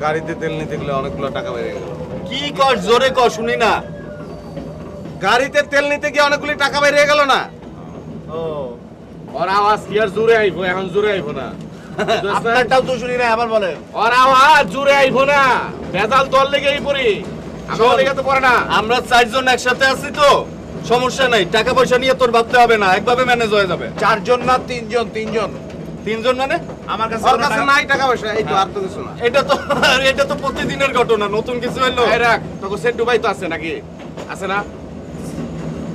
গাড়িতে তেল নিতে গেলে অনেকগুলো টাকা বেড়ে গেল। কি কর, জোরে কর, শুনি না। গাড়িতে তেল নিতে গিয়ে অনেকগুলি টাকা বেরিয়ে গেল না। ও, ওর আওয়াজ কি আর জোরে আইবো? এখন জোরে আইবো না। আপনারটাও তো শুনি না, আবার বলেন। ওর আওয়াজ জোরে আইবো না, ভেজাল তোর লেগেই পড়ি, আমার লেগে তো পড়ে না। আমরা 4 জন একসাথে আছি তো, সমস্যা নাই। টাকা পয়সা নিয়ে তোর ভাবতে হবে না, একভাবে ম্যানেজ হয়ে যাবে। 4 জন না 3 জন? 3 জন মানে? আমার কাছে ওর কাছে নাই টাকা পয়সা, এই তো আর তো কিছু না। এটা তো প্রতিদিনের ঘটনা, নতুন কিছু হইলো? এই রাখ, তোকে সেন্টু ভাই তো আছে নাকি? আছে না?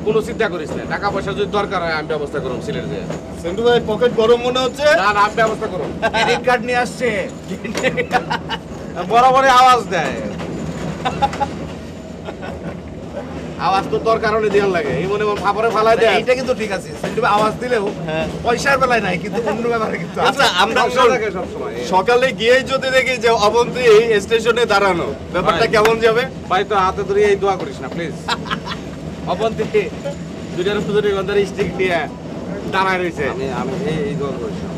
কোনো চিন্তা করিস না, টাকা পয়সা যদি দরকার হয় আমি ব্যবস্থা করব। সিলেট যে সেন্টু ভাই পকেট গরম মনে হচ্ছে। না না, আমি ব্যবস্থা করব। ক্রেডিট কার্ড নিয়ে আসছে। বরাবরই আওয়াজ দেয়, আওয়াজ তো দরকার হলে দেওয়ার লাগে, এই মনে মনে ফাপরে ফালাই দেয়। এইটা কিন্তু ঠিক আছে, সেন্টু ভাই আওয়াজ দিলেও পয়সার বেলায় নাই, কিন্তু অন্য ব্যাপারে কিন্তু আছে। আচ্ছা, আমরা সব সময় সকালে গিয়ে যদি দেখি যে অবন্তী স্টেশনে দাঁড়ানো, ব্যাপারটা কেমন যাবে? ভাই তো হাতে ধরে এই দোয়া করিস না প্লিজ। অবন্তি দুইটার দুটো গন্ধার স্টিক নিয়ে দাঁড়ায় রয়েছে, আমি এই দোয়া করিস না।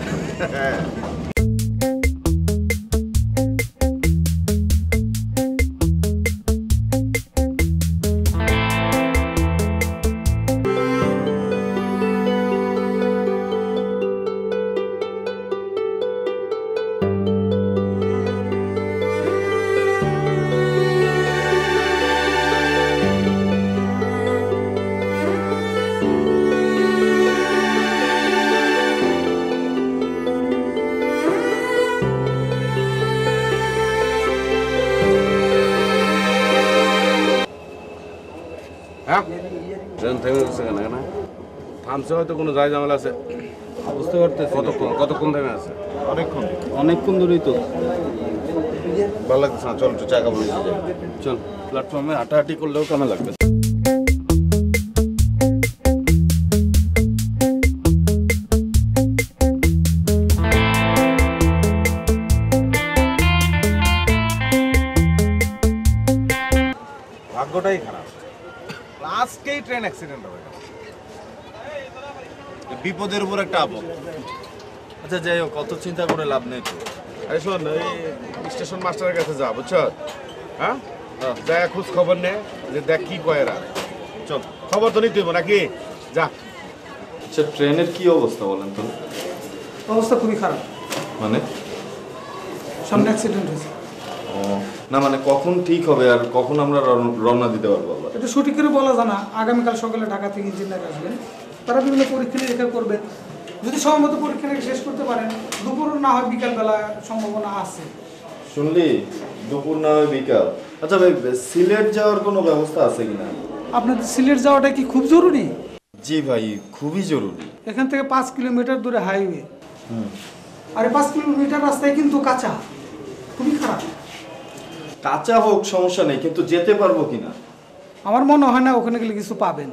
ট্রেন থেমে গেছে কেন? কেন থামছে? হয়তো কোনো জায়গা ঝামেলা আছে, বুঝতে পারতেছি। কতক্ষণ থেমে আছে? অনেকক্ষণ ধরেই তো। ভালো লাগতেছে না, চল একটু চা খাবো। চল, প্ল্যাটফর্মে হাঁটাহাঁটি করলেও কেমন লাগবে। ভাগ্যটাই খারাপ, আজকেই ট্রেন অ্যাক্সিডেন্ট হবে। বিপদের উপর একটা আপদ। আচ্ছা যাই হোক, কত চিন্তা করে লাভ নেই তো। আরে শোন, এই স্টেশন মাস্টারের কাছে যা, বুঝছ? হ্যাঁ, যাই খোঁজ খবর নে যে দেখ কি কয় এরা। চল, খবর তো নিতে হইব নাকি? যা। আচ্ছা, ট্রেনের কি অবস্থা বলেন তো? অবস্থা খুবই খারাপ, মানে সামনে অ্যাক্সিডেন্ট হয়েছে। ও না, মানে কখন ঠিক হবে আর কখন আমরা রওনা দিতে পারবো আবার? এটা সঠিক করে বলা যায় না। আগামীকাল সকালে ঢাকা থেকে ইঞ্জিনিয়ার আসবেন, তারা বিভিন্ন পরীক্ষা নিরীক্ষা করবেন। যদি সময় মতো পরীক্ষা নিরীক্ষা শেষ করতে পারেন, দুপুর না হয় বিকালবেলা সম্ভাবনা আছে। শুনলি, দুপুর না হয় বিকাল। আচ্ছা ভাই, সিলেট যাওয়ার কোনো ব্যবস্থা আছে কিনা? আপনাদের সিলেট যাওয়াটা কি খুব জরুরি? জি ভাই, খুবই জরুরি। এখান থেকে 5 কিলোমিটার দূরে হাইওয়ে, আর 5 কিলোমিটার রাস্তায় কিন্তু কাঁচা, খুবই খারাপ। কাঁচা হোক সমস্যা নেই, কিন্তু যেতে পারবো কিনা? আমার মনে হয় না ওখানে গেলে কিছু পাবেন।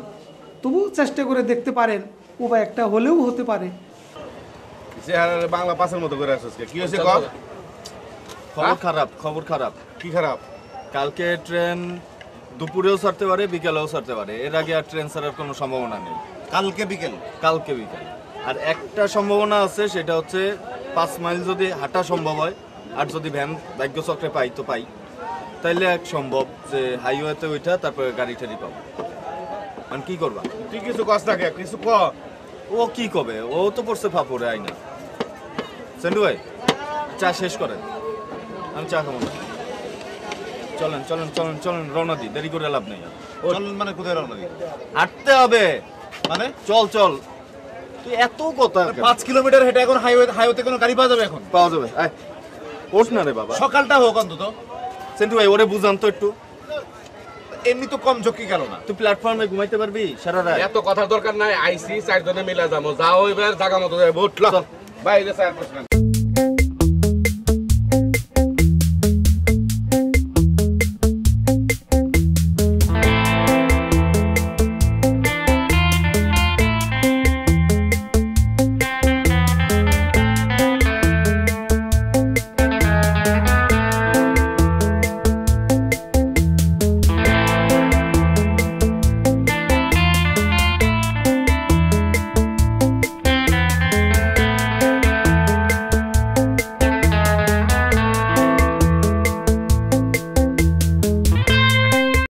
তবু চেষ্টা করে দেখতে পারেন, উপায় একটা হলেও হতে পারে। বাংলা পাসের মতো করে আসছিস, কি হয়েছে? খবর খারাপ, খবর খারাপ। কি খারাপ? কালকে ট্রেন দুপুরেও ছাড়তে পারে, বিকেলেও ছাড়তে পারে। এর আগে আর ট্রেন ছাড়ার কোনো সম্ভাবনা নেই। কালকে বিকেল? কালকে বিকেল। আর একটা সম্ভাবনা আছে, সেটা হচ্ছে 5 মাইল যদি হাঁটা সম্ভব হয়, আর যদি ভ্যান ভাগ্যচক্রে পাই তো পাই, তাইলে এক সম্ভব যে হাইওয়েতে ওইটা তারপরে গাড়ি ঠাড়ি পাবো। মানে কি করবা? তুই কিছু কস না, কিছু ক। ও কি কবে? ও তো পড়ছে ফাপড়ে আইনা। সেন্টু ভাই, চা শেষ করেন, আমি চা খাবো না। চলেন চলেন চলেন চলেন, রওনা দিই, দেরি করে লাভ নেই। চল মানে কোথায় রওনা দিই? হাঁটতে হবে মানে? চল চল, তুই এত কথা। 5 কিলোমিটার হেঁটে এখন হাইওয়েতে কোনো গাড়ি পাওয়া যাবে এখন? পাওয়া যাবে। আয়, ওঠ না রে বাবা। সকালটা হোক অন্তত। সেন্টু ভাই, ওরে বুঝান তো একটু। এমনি তো কম ঝক্কি গেল না। তুই প্ল্যাটফর্মে ঘুমাইতে পারবি সারা রাত? এত কথার দরকার নাই, আইসি 4 জনে মিলে যাবো। যাও এবার জায়গা মতো যাবো। বাইরে 4 পাঁচ